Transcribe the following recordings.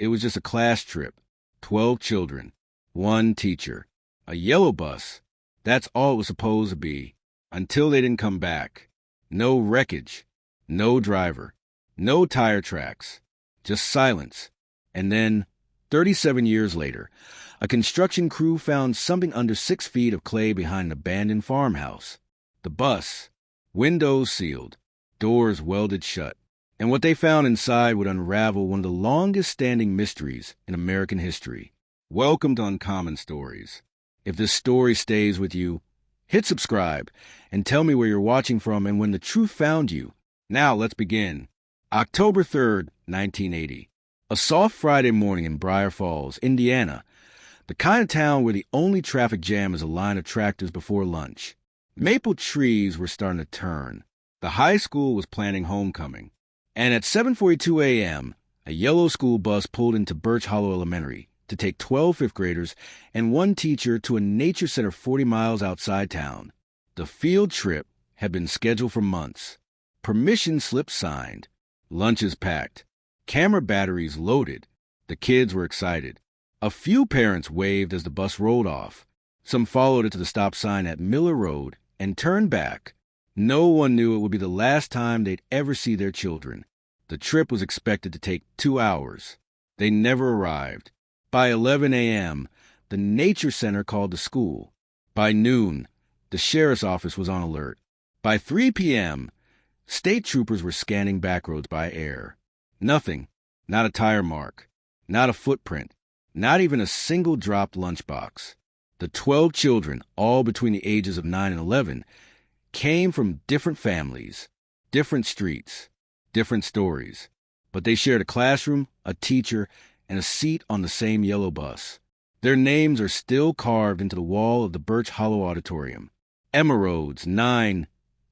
It was just a class trip. 12 children. One teacher. A yellow bus. That's all it was supposed to be. Until they didn't come back. No wreckage. No driver. No tire tracks. Just silence. And then, 37 years later, a construction crew found something under 6 feet of clay behind an abandoned farmhouse. The bus. Windows sealed. Doors welded shut. And what they found inside would unravel one of the longest-standing mysteries in American history. Welcome to Uncommon Stories. If this story stays with you, hit subscribe and tell me where you're watching from and when the truth found you. Now let's begin. October 3rd, 1980. A soft Friday morning in Briar Falls, Indiana, the kind of town where the only traffic jam is a line of tractors before lunch. Maple trees were starting to turn. The high school was planning homecoming. And at 7:42 a.m., a yellow school bus pulled into Birch Hollow Elementary to take 12 fifth graders and one teacher to a nature center 40 miles outside town. The field trip had been scheduled for months. Permission slips signed. Lunches packed. Camera batteries loaded. The kids were excited. A few parents waved as the bus rolled off. Some followed it to the stop sign at Miller Road and turned back. No one knew it would be the last time they'd ever see their children. The trip was expected to take 2 hours. They never arrived. By 11 a.m., the Nature Center called the school. By noon, the sheriff's office was on alert. By 3 p.m., state troopers were scanning back roads by air. Nothing. Not a tire mark. Not a footprint. Not even a single dropped lunchbox. The 12 children, all between the ages of 9 and 11, came from different families, different streets, different stories. But they shared a classroom, a teacher, and a seat on the same yellow bus. Their names are still carved into the wall of the Birch Hollow Auditorium. Emma Rhodes, 9.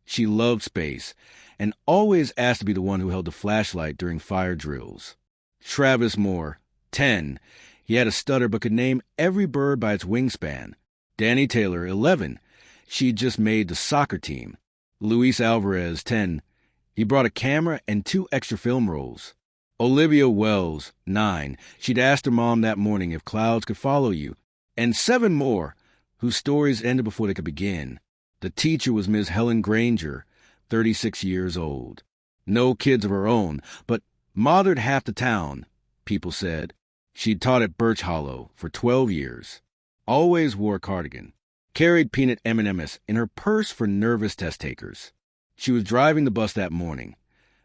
She loved space and always asked to be the one who held the flashlight during fire drills. Travis Moore, 10. He had a stutter but could name every bird by its wingspan. Danny Taylor, 11. She'd just made the soccer team. Luis Alvarez, 10. He brought a camera and 2 extra film rolls. Olivia Wells, 9. She'd asked her mom that morning if clouds could follow you. And 7 more, whose stories ended before they could begin. The teacher was Ms. Helen Granger, 36 years old. No kids of her own, but mothered half the town, people said. She'd taught at Birch Hollow for 12 years. Always wore a cardigan. Carried peanut M&Ms in her purse for nervous test takers. She was driving the bus that morning.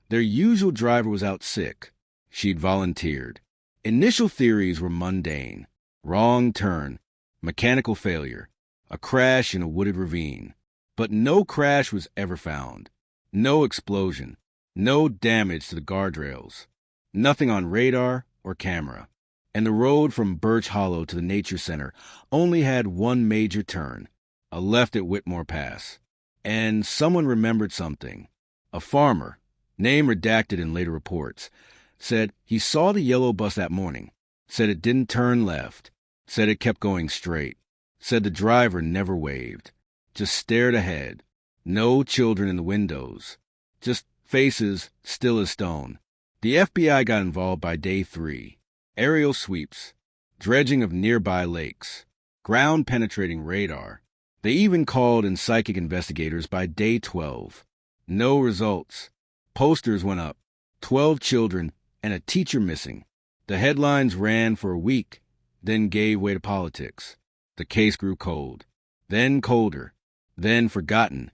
Their usual driver was out sick. She'd volunteered. Initial theories were mundane. Wrong turn. Mechanical failure. A crash in a wooded ravine. But no crash was ever found. No explosion. No damage to the guardrails. Nothing on radar or camera. And the road from Birch Hollow to the Nature Center only had one major turn, a left at Whitmore Pass. And someone remembered something. A farmer, name redacted in later reports, said he saw the yellow bus that morning, said it didn't turn left, said it kept going straight, said the driver never waved, just stared ahead. No children in the windows, just faces still as stone. The FBI got involved by day 3. Aerial sweeps, dredging of nearby lakes, ground-penetrating radar. They even called in psychic investigators by day 12. No results. Posters went up. 12 children and a teacher missing. The headlines ran for a week, then gave way to politics. The case grew cold, then colder, then forgotten,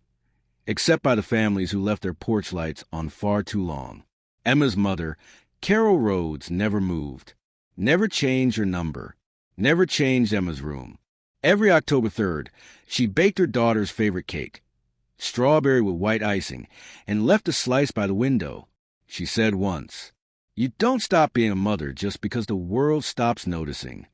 except by the families who left their porch lights on far too long. Emma's mother, Carol Rhodes, never moved. Never changed her number. Never changed Emma's room. Every October 3rd, she baked her daughter's favorite cake, strawberry with white icing, and left a slice by the window. She said once, "You don't stop being a mother just because the world stops noticing."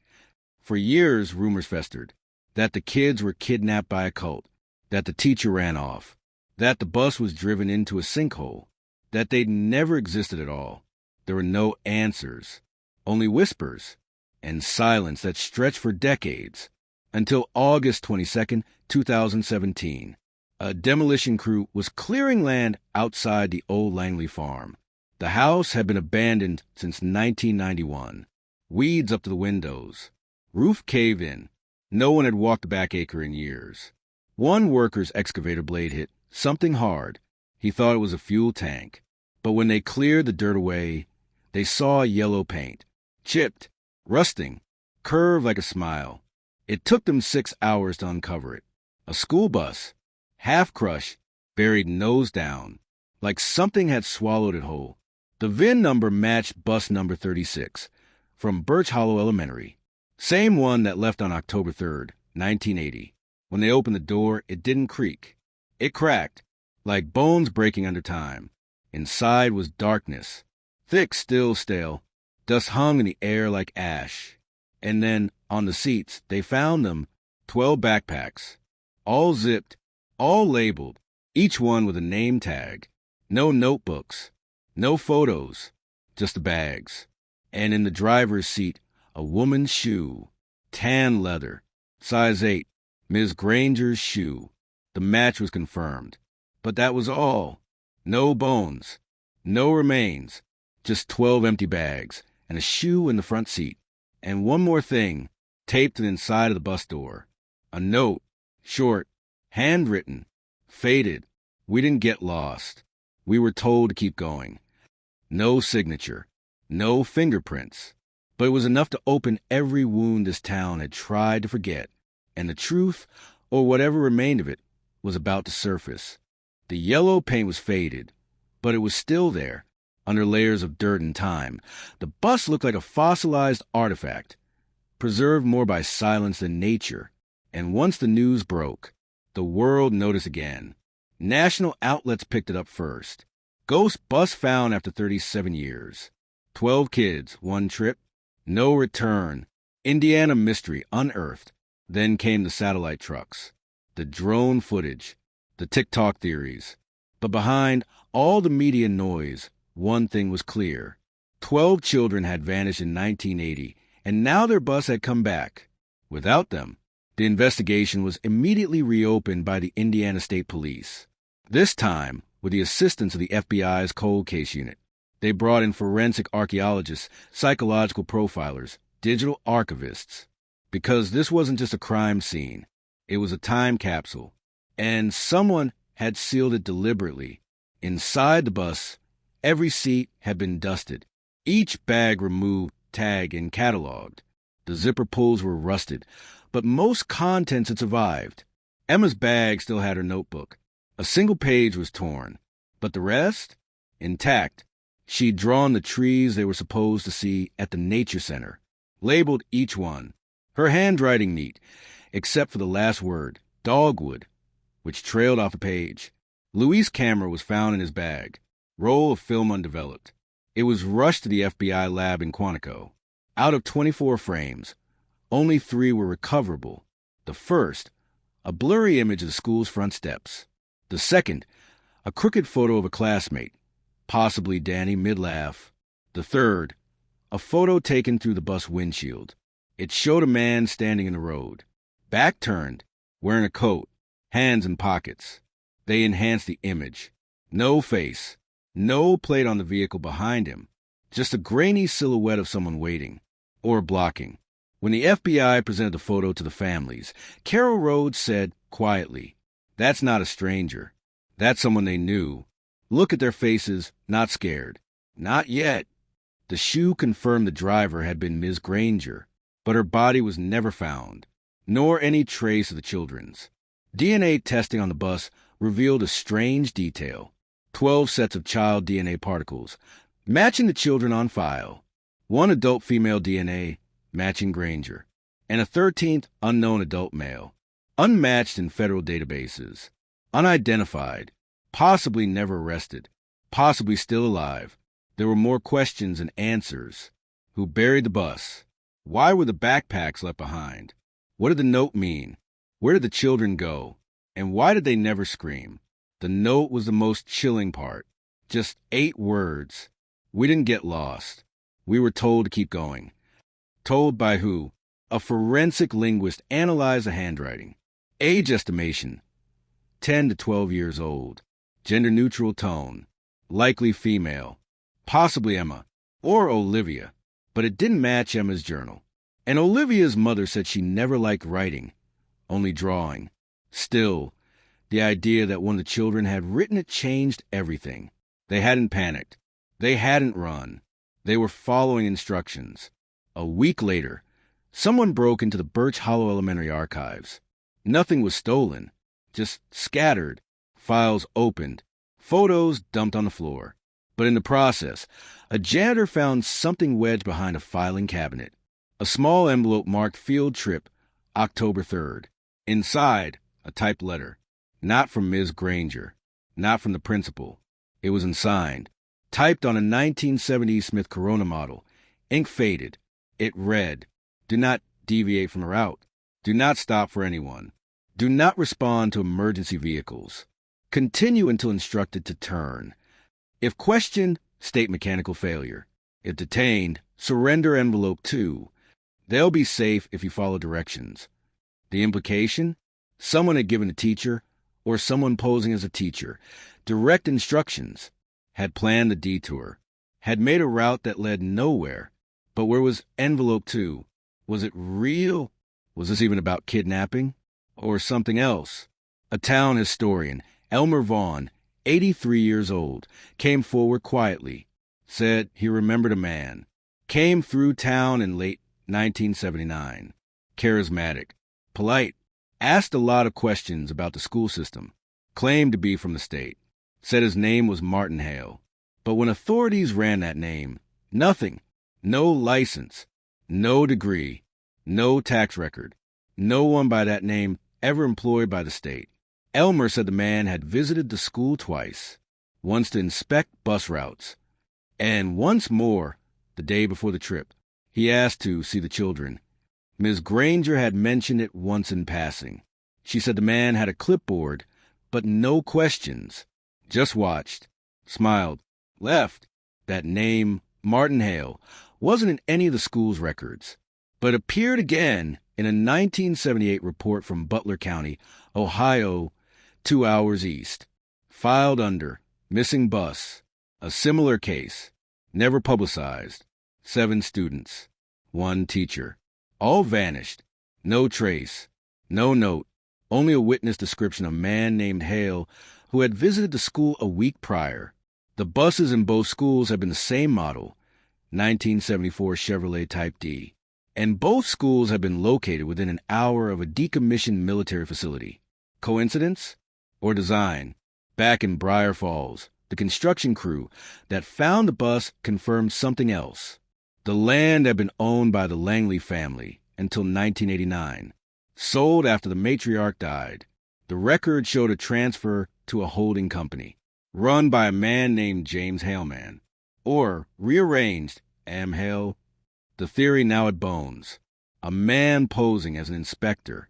For years, rumors festered that the kids were kidnapped by a cult, that the teacher ran off, that the bus was driven into a sinkhole, that they'd never existed at all. There were no answers. Only whispers, and silence that stretched for decades, until August 22nd, 2017. A demolition crew was clearing land outside the old Langley farm. The house had been abandoned since 1991. weeds up to the windows, roof cave-in. No one had walked the back acre in years. One worker's excavator blade hit something hard. He thought it was a fuel tank. But when they cleared the dirt away, they saw yellow paint, chipped, rusting, curved like a smile. It took them 6 hours to uncover it. A school bus, half crushed, buried nose down, like something had swallowed it whole. The VIN number matched bus number 36, from Birch Hollow Elementary. Same one that left on October 3rd, 1980. When they opened the door, it didn't creak. It cracked, like bones breaking under time. Inside was darkness, thick, still, stale. Dust hung in the air like ash. And then, on the seats, they found them, 12 backpacks, all zipped, all labeled, each one with a name tag. No notebooks, no photos, just the bags. And in the driver's seat, a woman's shoe, tan leather, size 8, Ms. Granger's shoe. The match was confirmed. But that was all. No bones, no remains, just 12 empty bags and a shoe in the front seat. And one more thing, taped to the inside of the bus door. A note, short, handwritten, faded. We didn't get lost. We were told to keep going. No signature, no fingerprints. But it was enough to open every wound this town had tried to forget. And the truth, or whatever remained of it, was about to surface. The yellow paint was faded, but it was still there, under layers of dirt and time. The bus looked like a fossilized artifact, preserved more by silence than nature. And once the news broke, the world noticed again. National outlets picked it up first. Ghost bus found after 37 years. 12 kids, one trip, no return. Indiana mystery unearthed. Then came the satellite trucks, the drone footage, the TikTok theories. But behind all the media noise, one thing was clear. 12 children had vanished in 1980, and now their bus had come back. Without them, the investigation was immediately reopened by the Indiana State Police. This time, with the assistance of the FBI's cold case unit. They brought in forensic archaeologists, psychological profilers, digital archivists. Because this wasn't just a crime scene. It was a time capsule. And someone had sealed it deliberately. Inside the bus, every seat had been dusted. Each bag removed, tagged, and cataloged. The zipper pulls were rusted, but most contents had survived. Emma's bag still had her notebook. A single page was torn, but the rest? Intact. She'd drawn the trees they were supposed to see at the nature center, labeled each one. Her handwriting neat, except for the last word, dogwood, which trailed off the page. Louis' camera was found in his bag, roll of film undeveloped. It was rushed to the FBI lab in Quantico. Out of 24 frames, only 3 were recoverable. The first, a blurry image of the school's front steps. The second, a crooked photo of a classmate, possibly Danny mid-laugh. The third, a photo taken through the bus windshield. It showed a man standing in the road, back turned, wearing a coat, hands in pockets. They enhanced the image. No face, no plate on the vehicle behind him, just a grainy silhouette of someone waiting, or blocking. When the FBI presented the photo to the families, Carol Rhodes said quietly, "That's not a stranger. That's someone they knew. Look at their faces, not scared. Not yet." The shoe confirmed the driver had been Ms. Granger, but her body was never found, nor any trace of the children's. DNA testing on the bus revealed a strange detail. 12 sets of child DNA particles, matching the children on file. 1 adult female DNA, matching Granger, and a 13th unknown adult male, unmatched in federal databases, unidentified, possibly never arrested, possibly still alive. There were more questions than answers. Who buried the bus? Why were the backpacks left behind? What did the note mean? Where did the children go? And why did they never scream? The note was the most chilling part. Just 8 words. We didn't get lost. We were told to keep going. Told by who? A forensic linguist analyzed the handwriting. Age estimation, 10 to 12 years old. Gender-neutral tone. Likely female. Possibly Emma or Olivia. but it didn't match Emma's journal. And Olivia's mother said she never liked writing, only drawing. Still, the idea that one of the children had written it changed everything. They hadn't panicked. They hadn't run. They were following instructions. A week later, someone broke into the Birch Hollow Elementary archives. Nothing was stolen, just scattered, files opened, photos dumped on the floor. But in the process, a janitor found something wedged behind a filing cabinet. A small envelope marked field trip, October 3rd. Inside, a typed letter. Not from Ms. Granger. Not from the principal. It was unsigned. Typed on a 1970s Smith Corona model. Ink faded. It read, "Do not deviate from the route. Do not stop for anyone. Do not respond to emergency vehicles. Continue until instructed to turn. If questioned, state mechanical failure. If detained, surrender envelope 2. They'll be safe if you follow directions." The implication? Someone had given a teacher, or someone posing as a teacher, direct instructions, had planned the detour, had made a route that led nowhere. But where was envelope 2? Was it real? Was this even about kidnapping? Or something else? A town historian, Elmer Vaughn, 83 years old, came forward quietly, said he remembered a man, came through town in late 1979, charismatic, polite, asked a lot of questions about the school system, claimed to be from the state, said his name was Martin Hale. But when authorities ran that name, nothing, no license, no degree, no tax record, no one by that name ever employed by the state. Elmer said the man had visited the school twice, once to inspect bus routes, and once more, the day before the trip, he asked to see the children. Ms. Granger had mentioned it once in passing. She said the man had a clipboard, but no questions. Just watched, smiled, left. That name, Martin Hale, wasn't in any of the school's records, but appeared again in a 1978 report from Butler County, Ohio, 2 hours east. Filed under missing bus, a similar case, never publicized. 7 students, 1 teacher. All vanished. No trace. No note. Only a witness description of a man named Hale who had visited the school a week prior. The buses in both schools had been the same model, 1974 Chevrolet Type D, and both schools had been located within an hour of a decommissioned military facility. Coincidence? Or design? Back in Briar Falls, the construction crew that found the bus confirmed something else. The land had been owned by the Langley family until 1989, sold after the matriarch died. The record showed a transfer to a holding company, run by a man named James Haleman, or rearranged, M. Hale. The theory now had bones. A man posing as an inspector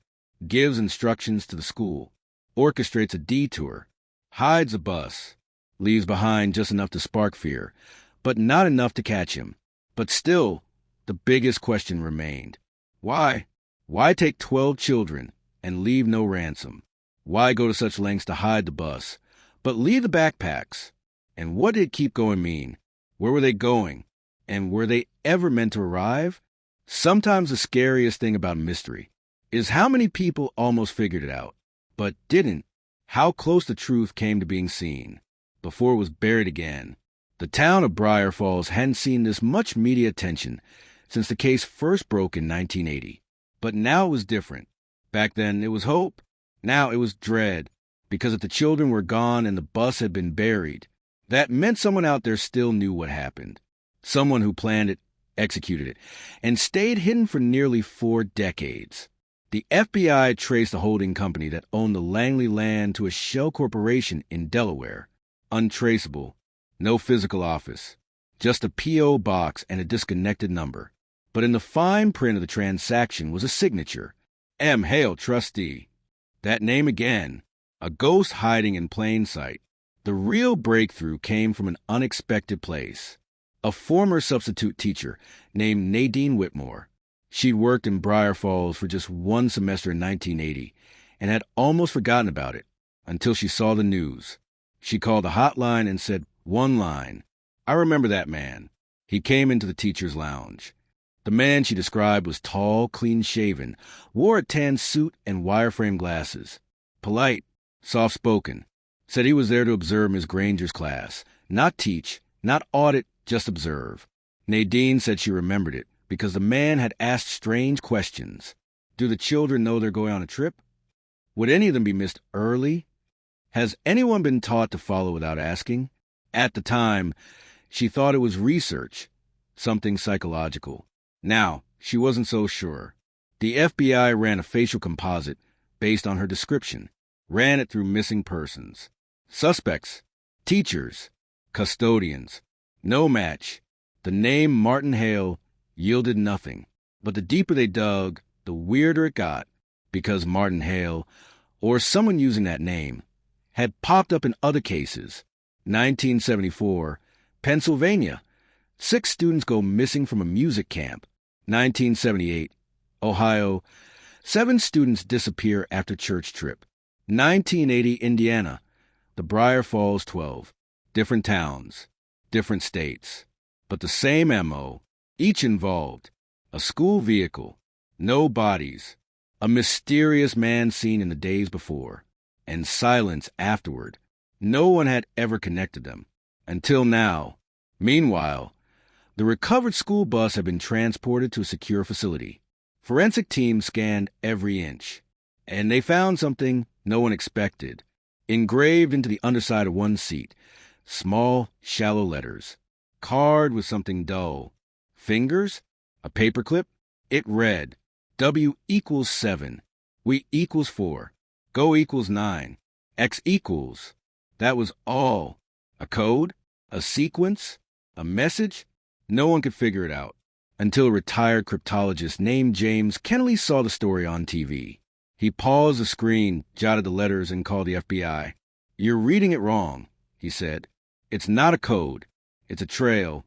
gives instructions to the school, orchestrates a detour, hides a bus, leaves behind just enough to spark fear, but not enough to catch him. But still, the biggest question remained. Why? Why take 12 children and leave no ransom? Why go to such lengths to hide the bus, but leave the backpacks? And what did keep going mean? Where were they going? And were they ever meant to arrive? Sometimes the scariest thing about mystery is how many people almost figured it out, but didn't. How close the truth came to being seen, before it was buried again. The town of Briar Falls hadn't seen this much media attention since the case first broke in 1980. But now it was different. Back then it was hope. Now it was dread, because if the children were gone and the bus had been buried, that meant someone out there still knew what happened. Someone who planned it, executed it, and stayed hidden for nearly 4 decades. The FBI traced the holding company that owned the Langley land to a shell corporation in Delaware. Untraceable. No physical office, just a P.O. box and a disconnected number. But in the fine print of the transaction was a signature, M. Hale, trustee. That name again, a ghost hiding in plain sight. The real breakthrough came from an unexpected place. A former substitute teacher named Nadine Whitmore. She'd worked in Briar Falls for just 1 semester in 1980 and had almost forgotten about it until she saw the news. She called the hotline and said, 1 line. I remember that man. He came into the teacher's lounge. The man she described was tall, clean-shaven, wore a tan suit and wireframe glasses. Polite, soft-spoken. Said he was there to observe Miss Granger's class. Not teach, not audit, just observe. Nadine said she remembered it because the man had asked strange questions. Do the children know they're going on a trip? Would any of them be missed early? Has anyone been taught to follow without asking? At the time, she thought it was research, something psychological. Now, she wasn't so sure. The FBI ran a facial composite based on her description, ran it through missing persons. Suspects, teachers, custodians. No match. The name Martin Hale yielded nothing. But the deeper they dug, the weirder it got, because Martin Hale, or someone using that name, had popped up in other cases. 1974, Pennsylvania. 6 students go missing from a music camp. 1978, Ohio. 7 students disappear after church trip. 1980, Indiana. The Briar Falls 12. Different towns, different states. But the same M.O., each involved. A school vehicle, no bodies. A mysterious man seen in the days before, and silence afterward. No one had ever connected them, until now. Meanwhile, the recovered school bus had been transported to a secure facility. Forensic teams scanned every inch, and they found something no one expected. Engraved into the underside of one seat, small, shallow letters, carved with something dull. Fingers? A paperclip? It read, W equals 7, we equals 4, go equals 9, X equals. That was all. A code? A sequence? A message? No one could figure it out, until a retired cryptologist named James Kennelly saw the story on TV. He paused the screen, jotted the letters, and called the FBI. You're reading it wrong, he said. It's not a code. It's a trail.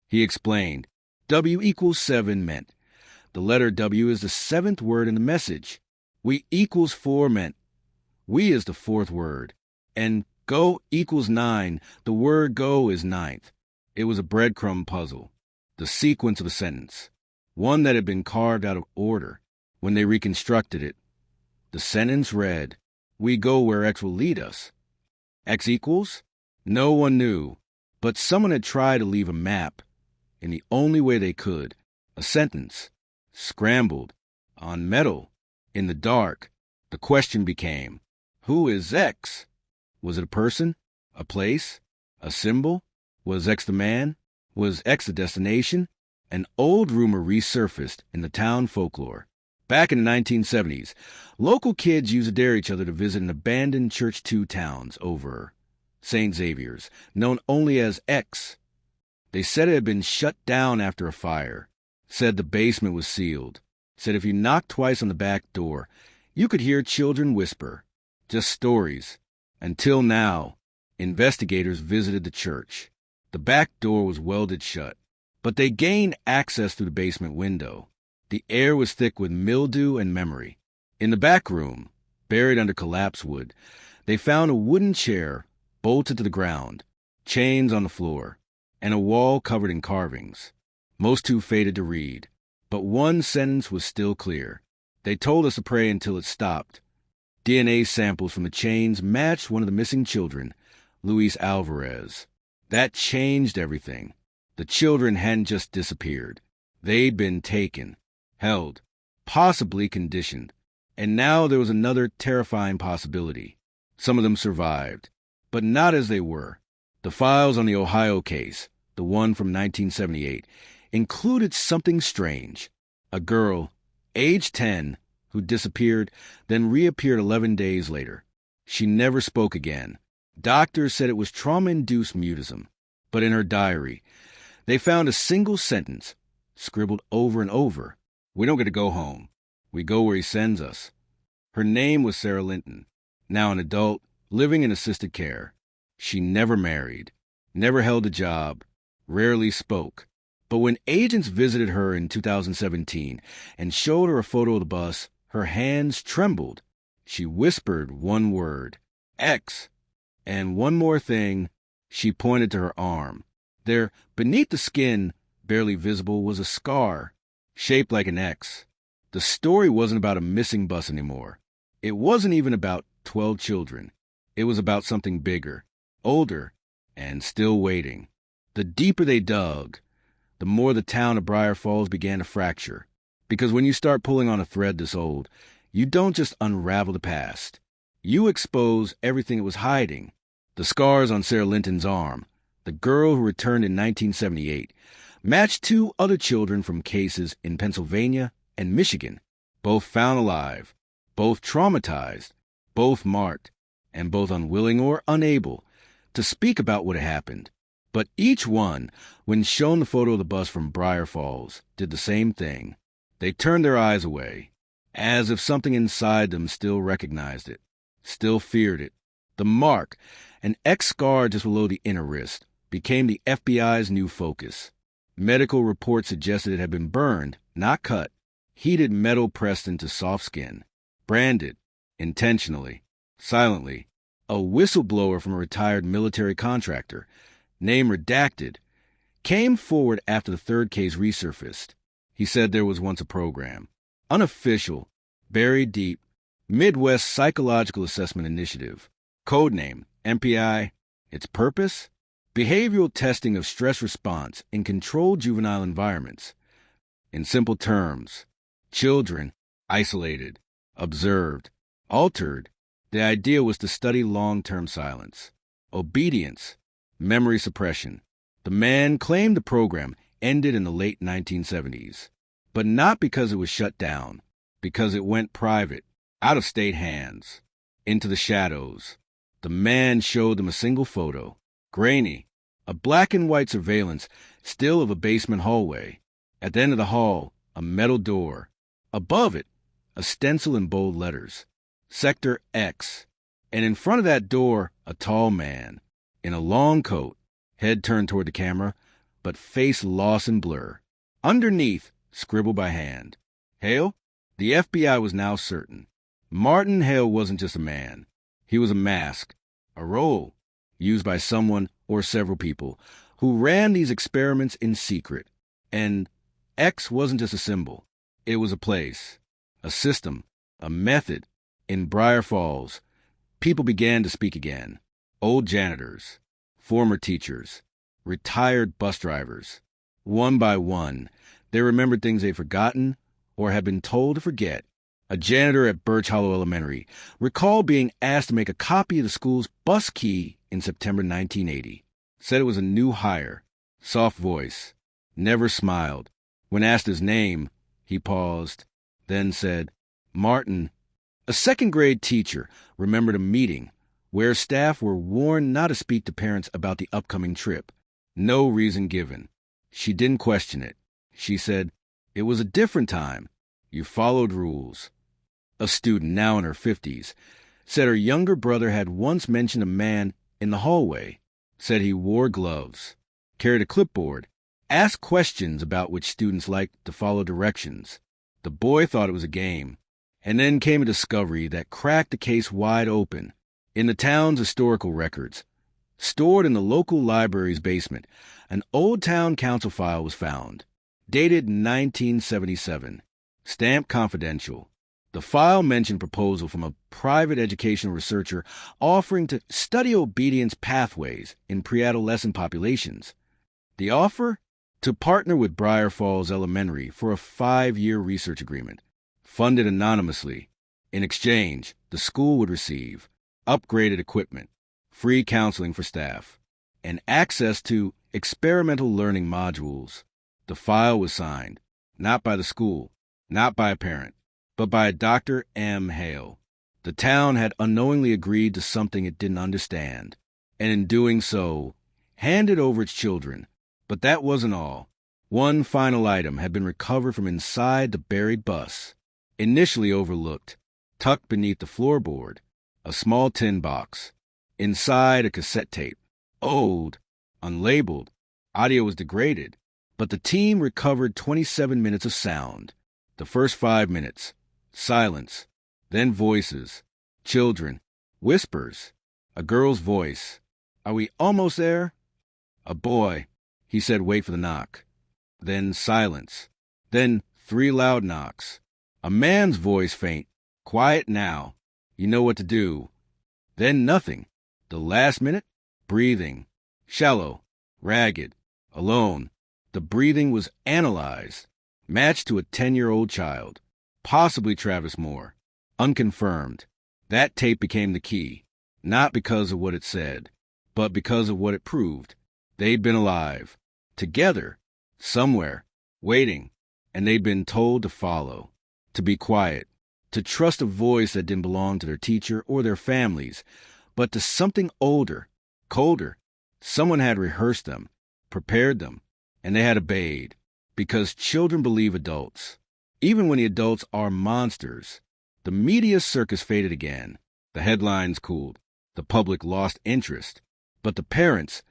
He explained. W equals 7 meant the letter W is the 7th word in the message. We equals 4 meant we is the 4th word. And go equals 9, the word go is 9th. It was a breadcrumb puzzle. The sequence of a sentence. One that had been carved out of order. When they reconstructed it, the sentence read, we go where X will lead us. X equals? No one knew, but someone had tried to leave a map in the only way they could. A sentence, scrambled, on metal, in the dark. The question became, who is X? Was it a person? A place? A symbol? Was X the man? Was X the destination? An old rumor resurfaced in the town folklore. Back in the 1970s, local kids used to dare each other to visit an abandoned Church 2 towns over St. Xavier's, known only as X. They said it had been shut down after a fire, said the basement was sealed, said if you knocked twice on the back door, you could hear children whisper. Just stories. Until now, investigators visited the church. The back door was welded shut, but they gained access through the basement window. The air was thick with mildew and memory. In the back room, buried under collapsed wood, they found a wooden chair bolted to the ground, chains on the floor, and a wall covered in carvings. Most too faded to read, but one sentence was still clear. They told us to pray until it stopped. DNA samples from the chains matched one of the missing children, Luis Alvarez. That changed everything. The children hadn't just disappeared. They'd been taken, held, possibly conditioned. And now there was another terrifying possibility. Some of them survived, but not as they were. The files on the Ohio case, the one from 1978, included something strange. A girl, age 10, who disappeared, then reappeared 11 days later. She never spoke again. Doctors said it was trauma-induced mutism. But in her diary, they found a single sentence, scribbled over and over. We don't get to go home. We go where he sends us. Her name was Sarah Linton, now an adult, living in assisted care. She never married, never held a job, rarely spoke. But when agents visited her in 2017 and showed her a photo of the bus, her hands trembled. She whispered one word, X. And one more thing, she pointed to her arm. There, beneath the skin, barely visible, was a scar. shaped like an X. The story wasn't about a missing bus anymore. It wasn't even about 12 children. It was about something bigger, older, and still waiting. The deeper they dug, the more the town of Briar Falls began to fracture. Because when you start pulling on a thread this old, you don't just unravel the past. You expose everything it was hiding. The scars on Sarah Linton's arm, the girl who returned in 1978, matched two other children from cases in Pennsylvania and Michigan, both found alive, both traumatized, both marked, and both unwilling or unable to speak about what had happened. But each one, when shown the photo of the bus from Briar Falls, did the same thing. They turned their eyes away, as if something inside them still recognized it, still feared it. The mark, an X scar just below the inner wrist, became the FBI's new focus. Medical reports suggested it had been burned, not cut, heated metal pressed into soft skin, branded, intentionally, silently. A whistleblower from a retired military contractor, name redacted, came forward after the third case resurfaced. He said there was once a program, unofficial, buried deep, Midwest Psychological Assessment Initiative, codename MPI. Its purpose? Behavioral testing of stress response in controlled juvenile environments. In simple terms, children isolated, observed, altered. The idea was to study long-term silence, obedience, memory suppression. The man claimed the program ended in the late 1970s, but not because it was shut down, because it went private, out of state hands, into the shadows. The man showed them a single photo, grainy, a black and white surveillance still of a basement hallway. At the end of the hall, a metal door. Above it, a stencil in bold letters, Sector X. And in front of that door, a tall man, in a long coat, head turned toward the camera, but face lost in blur. Underneath, scribbled by hand, Hale? The FBI was now certain. Martin Hale wasn't just a man. He was a mask, a role, used by someone or several people who ran these experiments in secret. And X wasn't just a symbol. It was a place, a system, a method. In Briar Falls, people began to speak again. Old janitors, former teachers, retired bus drivers. One by one, they remembered things they'd forgotten or had been told to forget. A janitor at Birch Hollow Elementary recalled being asked to make a copy of the school's bus key in September 1980. Said it was a new hire, soft voice, never smiled. When asked his name, he paused, then said, Martin. A second-grade teacher remembered a meeting where staff were warned not to speak to parents about the upcoming trip. No reason given. She didn't question it. She said, it was a different time. You followed rules. A student, now in her 50s, said her younger brother had once mentioned a man in the hallway, said he wore gloves, carried a clipboard, asked questions about which students liked to follow directions. The boy thought it was a game. And then came a discovery that cracked the case wide open. In the town's historical records, stored in the local library's basement, an old town council file was found, dated 1977, stamped confidential. The file mentioned proposal from a private educational researcher offering to study obedience pathways in pre-adolescent populations. The offer? To partner with Briar Falls Elementary for a 5-year research agreement. Funded anonymously. In exchange, the school would receive upgraded equipment, free counseling for staff, and access to experimental learning modules. The file was signed, not by the school, not by a parent, but by Dr. M. Hale. The town had unknowingly agreed to something it didn't understand, and in doing so, handed over its children. But that wasn't all. One final item had been recovered from inside the buried bus. Initially overlooked, tucked beneath the floorboard, a small tin box. Inside, a cassette tape. Old, unlabeled, audio was degraded, but the team recovered 27 minutes of sound. The first 5 minutes, silence, then voices, children, whispers, a girl's voice. Are we almost there? A boy. He said, wait for the knock. Then silence. Then 3 loud knocks. A man's voice faint. Quiet now. You know what to do. Then nothing. The last minute, breathing. Shallow, ragged, alone. The breathing was analyzed, matched to a 10-year-old child, possibly Travis Moore. Unconfirmed. That tape became the key, not because of what it said, but because of what it proved. They'd been alive, together, somewhere, waiting, and they'd been told to follow, to be quiet, to trust a voice that didn't belong to their teacher or their families, but to something older, colder. Someone had rehearsed them, prepared them, and they had obeyed, because children believe adults, even when the adults are monsters. The media circus faded again. The headlines cooled. The public lost interest. But the parents,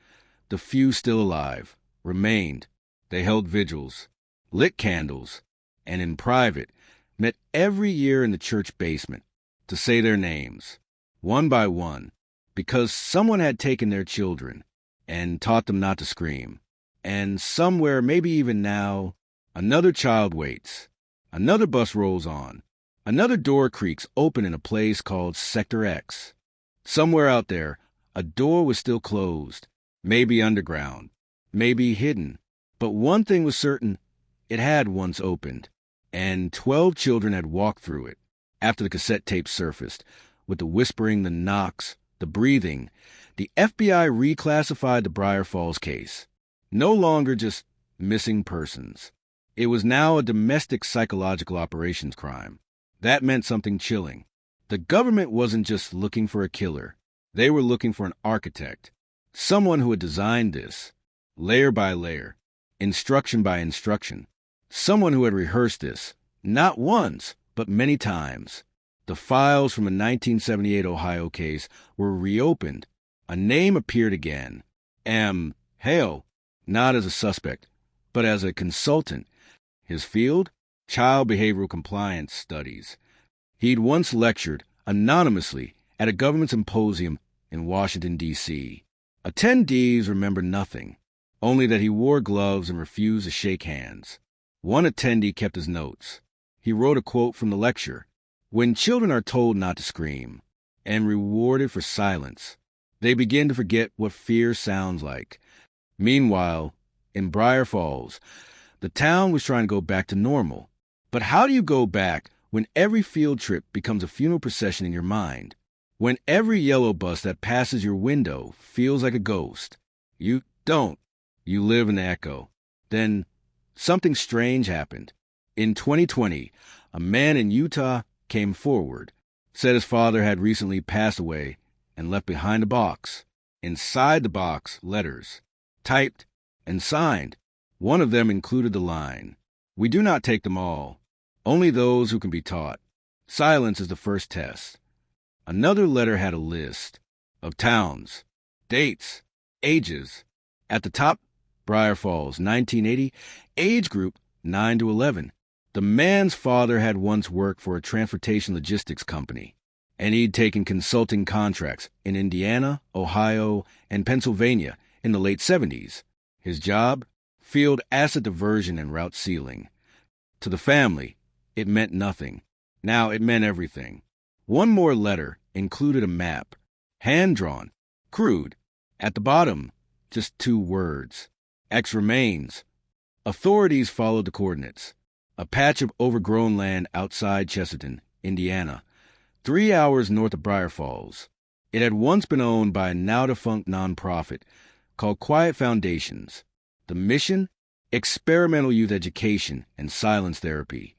the few still alive, remained. They held vigils, lit candles, and in private met every year in the church basement to say their names, one by one, because someone had taken their children and taught them not to scream. And somewhere, maybe even now, another child waits. Another bus rolls on. Another door creaks open in a place called Sector X. Somewhere out there, a door was still closed, maybe underground, maybe hidden. But one thing was certain, it had once opened, and 12 children had walked through it after the cassette tape surfaced, with the whispering, the knocks, the breathing. The FBI reclassified the Briar Falls case. No longer just missing persons. It was now a domestic psychological operations crime. That meant something chilling. The government wasn't just looking for a killer. They were looking for an architect, someone who had designed this, layer by layer, instruction by instruction, someone who had rehearsed this, not once, but many times. The files from the 1978 Ohio case were reopened. A name appeared again. Hale, not as a suspect, but as a consultant. His field? Child behavioral compliance studies. He'd once lectured anonymously at a government symposium in Washington, D.C. Attendees remember nothing, only that he wore gloves and refused to shake hands. One attendee kept his notes. He wrote a quote from the lecture. When children are told not to scream and rewarded for silence, they begin to forget what fear sounds like. Meanwhile, in Briar Falls, the town was trying to go back to normal. But how do you go back when every field trip becomes a funeral procession in your mind? When every yellow bus that passes your window feels like a ghost? You don't. You live in the echo. Then something strange happened. In 2020, a man in Utah came forward, said his father had recently passed away and left behind a box. Inside the box, letters, typed and signed. One of them included the line, "We do not take them all, only those who can be taught. Silence is the first test." Another letter had a list of towns, dates, ages. At the top, Briar Falls, 1980, age group 9 to 11. The man's father had once worked for a transportation logistics company, and he'd taken consulting contracts in Indiana, Ohio, and Pennsylvania in the late 70s. His job? Field asset diversion and route sealing. To the family, it meant nothing. Now it meant everything. One more letter included a map, hand-drawn, crude. At the bottom, just 2 words. X remains. Authorities followed the coordinates. A patch of overgrown land outside Chesterton, Indiana, 3 hours north of Briar Falls. It had once been owned by a now-defunct nonprofit called Quiet Foundations. The mission? Experimental youth education and silence therapy.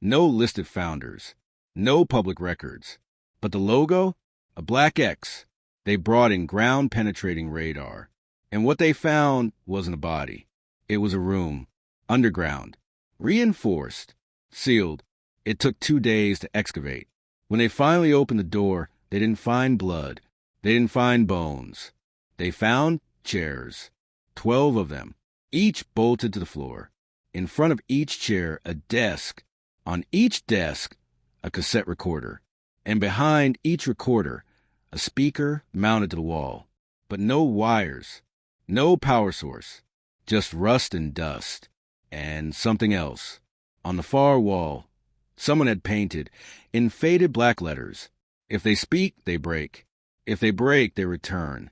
No listed founders. No public records. But the logo? A black X. They brought in ground-penetrating radar. And what they found wasn't a body. It was a room. Underground. Reinforced. Sealed. It took 2 days to excavate. When they finally opened the door, they didn't find blood. They didn't find bones. They found chairs. 12 of them, each bolted to the floor. In front of each chair, a desk. On each desk, a cassette recorder. And behind each recorder, a speaker mounted to the wall. But no wires. No power source. Just rust and dust. And something else. On the far wall, someone had painted, in faded black letters, "If they speak, they break. If they break, they return."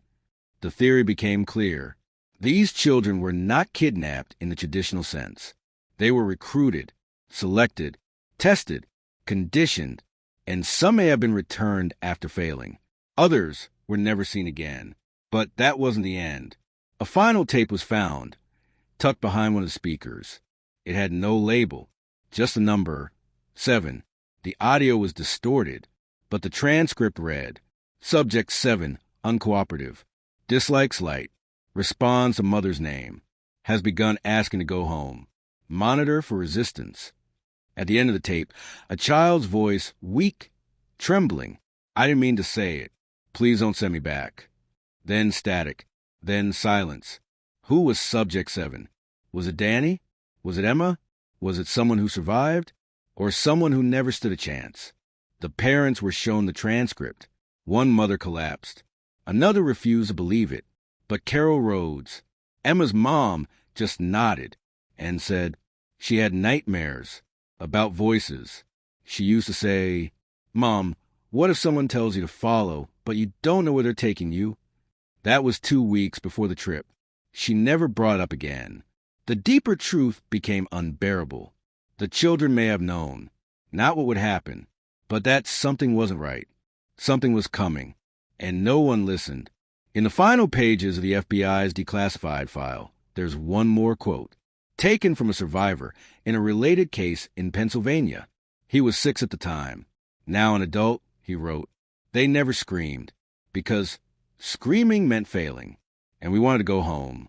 The theory became clear. These children were not kidnapped in the traditional sense. They were recruited, selected, tested, conditioned, and some may have been returned after failing. Others were never seen again. But that wasn't the end. A final tape was found, tucked behind one of the speakers. It had no label, just the number 7. The audio was distorted, but the transcript read, "Subject 7, uncooperative, dislikes light, responds to mother's name, has begun asking to go home. Monitor for resistance." At the end of the tape, a child's voice, weak, trembling. "I didn't mean to say it. Please don't send me back." Then static. Then silence. Who was Subject 7? Was it Danny? Was it Emma? Was it someone who survived? Or someone who never stood a chance? The parents were shown the transcript. One mother collapsed. Another refused to believe it. But Carol Rhodes, Emma's mom, just nodded and said she had nightmares about voices. She used to say, "Mom, what if someone tells you to follow, but you don't know where they're taking you?" That was 2 weeks before the trip. She never brought it up again. The deeper truth became unbearable. The children may have known, not what would happen, but that something wasn't right. Something was coming, and no one listened. In the final pages of the FBI's declassified file, there's one more quote, taken from a survivor in a related case in Pennsylvania. He was 6 at the time. Now an adult, he wrote, "They never screamed, because screaming meant failing, and we wanted to go home."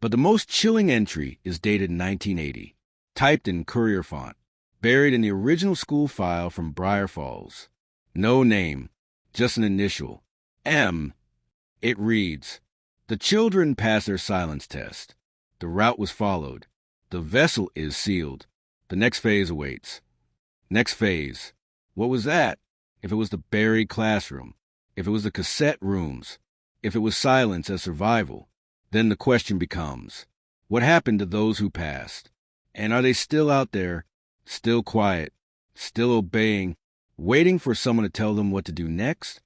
But the most chilling entry is dated 1980, typed in Courier font, buried in the original school file from Briar Falls. No name, just an initial, M. It reads, "The children passed their silence test. The route was followed. The vessel is sealed. The next phase awaits." Next phase. What was that? If it was the buried classroom, if it was the cassette rooms, if it was silence as survival, then the question becomes, what happened to those who passed? And are they still out there, still quiet, still obeying, waiting for someone to tell them what to do next?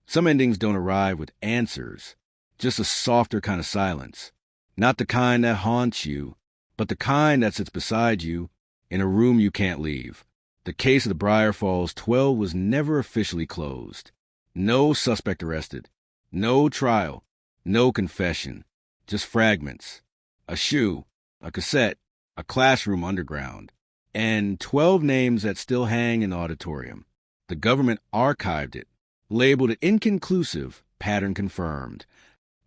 Some endings don't arrive with answers, just a softer kind of silence. Not the kind that haunts you, but the kind that sits beside you in a room you can't leave. The case of the Briar Falls 12 was never officially closed. No suspect arrested. No trial. No confession. Just fragments. A shoe. A cassette. A classroom underground. And 12 names that still hang in the auditorium. The government archived it. Labeled it inconclusive, pattern confirmed.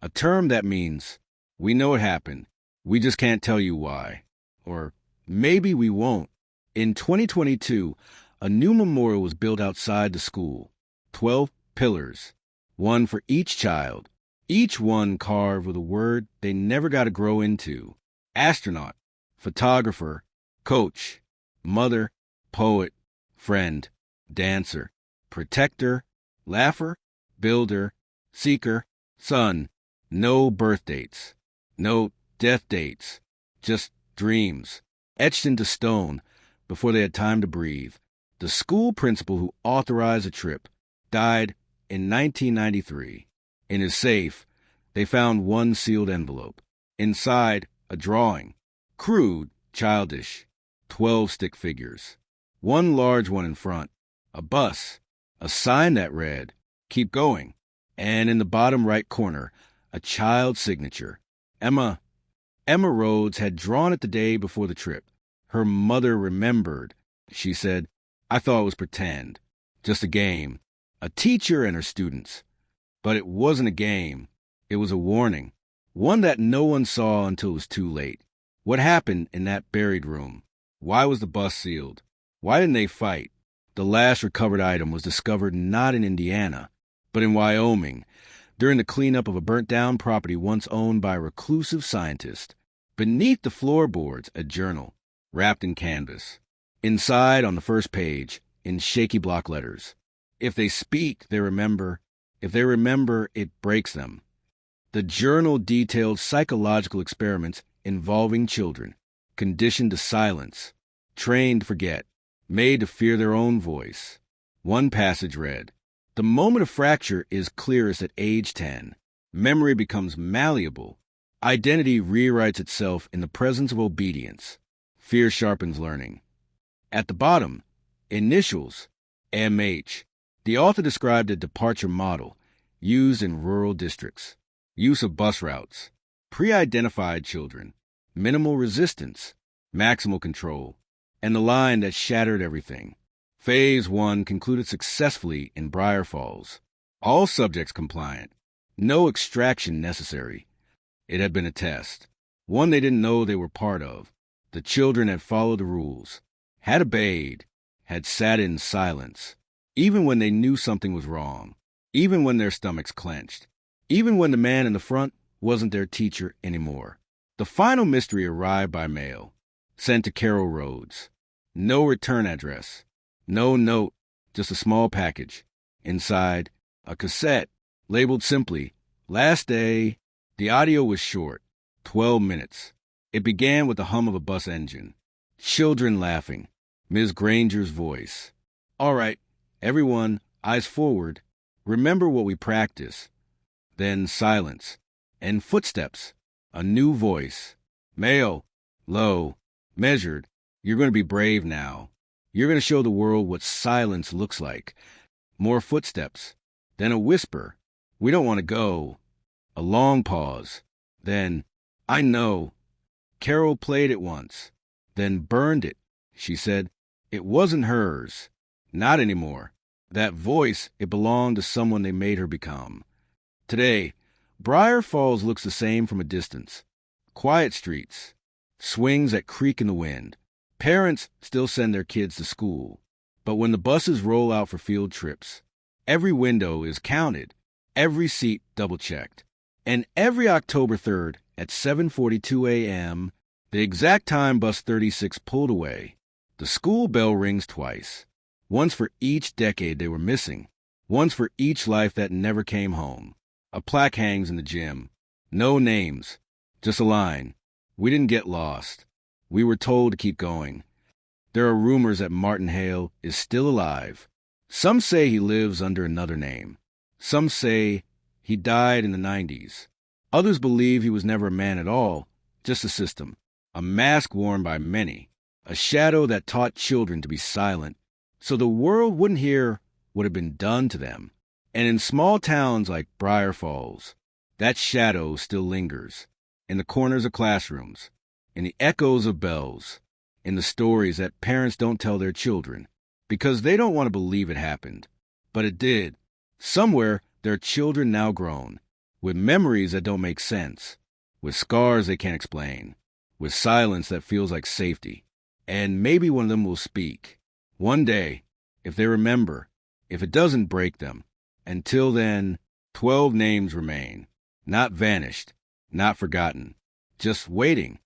A term that means, we know it happened. We just can't tell you why. Or maybe we won't. In 2022, a new memorial was built outside the school. 12 pillars, one for each child, each one carved with a word they never got to grow into. Astronaut, photographer, coach, mother, poet, friend, dancer, protector, laugher, builder, seeker, son. No birth dates, no death dates, just dreams, etched into stone before they had time to breathe. The school principal who authorized the trip died in 1993. In his safe, they found one sealed envelope. Inside, a drawing. Crude, childish. 12 stick figures. One large one in front. A bus. A sign that read, "Keep going." And in the bottom right corner, a child's signature. Emma Rhodes had drawn it the day before the trip. Her mother remembered. She said, "I thought it was pretend. Just a game. A teacher and her students." But it wasn't a game. It was a warning. One that no one saw until it was too late. What happened in that buried room? Why was the bus sealed? Why didn't they fight? The last recovered item was discovered not in Indiana, but in Wyoming, during the cleanup of a burnt-down property once owned by a reclusive scientist. Beneath the floorboards, a journal, wrapped in canvas. Inside, on the first page, in shaky block letters, "If they speak, they remember. If they remember, it breaks them." The journal detailed psychological experiments involving children, conditioned to silence, trained to forget, made to fear their own voice. One passage read, "The moment of fracture is clearest at age 10. Memory becomes malleable. Identity rewrites itself in the presence of obedience. Fear sharpens learning." At the bottom, initials, MH. The author described a departure model used in rural districts. Use of bus routes, pre-identified children, minimal resistance, maximal control, and the line that shattered everything. Phase 1 concluded successfully in Briar Falls. All subjects compliant. No extraction necessary. It had been a test, one they didn't know they were part of. The children had followed the rules, had obeyed, had sat in silence, even when they knew something was wrong, even when their stomachs clenched, even when the man in the front wasn't their teacher anymore. The final mystery arrived by mail, sent to Carroll Rhodes. No return address, no note, just a small package. Inside, a cassette, labeled simply, "Last day." The audio was short, 12 minutes. It began with the hum of a bus engine. Children laughing. Ms. Granger's voice. "All right, everyone, eyes forward. Remember what we practice." Then silence. And footsteps. A new voice. "Male, low, measured. You're going to be brave now. You're going to show the world what silence looks like." More footsteps. Then a whisper. "We don't want to go." A long pause. Then, "I know. Carol played it once, then burned it," she said. "It wasn't hers. Not anymore. That voice, it belonged to someone they made her become." Today, Briar Falls looks the same from a distance. Quiet streets, swings that creak in the wind. Parents still send their kids to school. But when the buses roll out for field trips, every window is counted, every seat double-checked. And every October 3rd at 7:42 a.m., the exact time bus 36 pulled away, the school bell rings twice. Once for each decade they were missing. Once for each life that never came home. A plaque hangs in the gym. No names, just a line. "We didn't get lost. We were told to keep going." There are rumors that Martin Hale is still alive. Some say he lives under another name. Some say he died in the 90s. Others believe he was never a man at all, just a system. A mask worn by many. A shadow that taught children to be silent, so the world wouldn't hear what had been done to them. And in small towns like Briar Falls, that shadow still lingers. In the corners of classrooms, in the echoes of bells, in the stories that parents don't tell their children, because they don't want to believe it happened. But it did. Somewhere, there are children now grown, with memories that don't make sense, with scars they can't explain, with silence that feels like safety. And maybe one of them will speak. One day, if they remember, if it doesn't break them. Until then, 12 names remain. Not vanished, not forgotten, just waiting.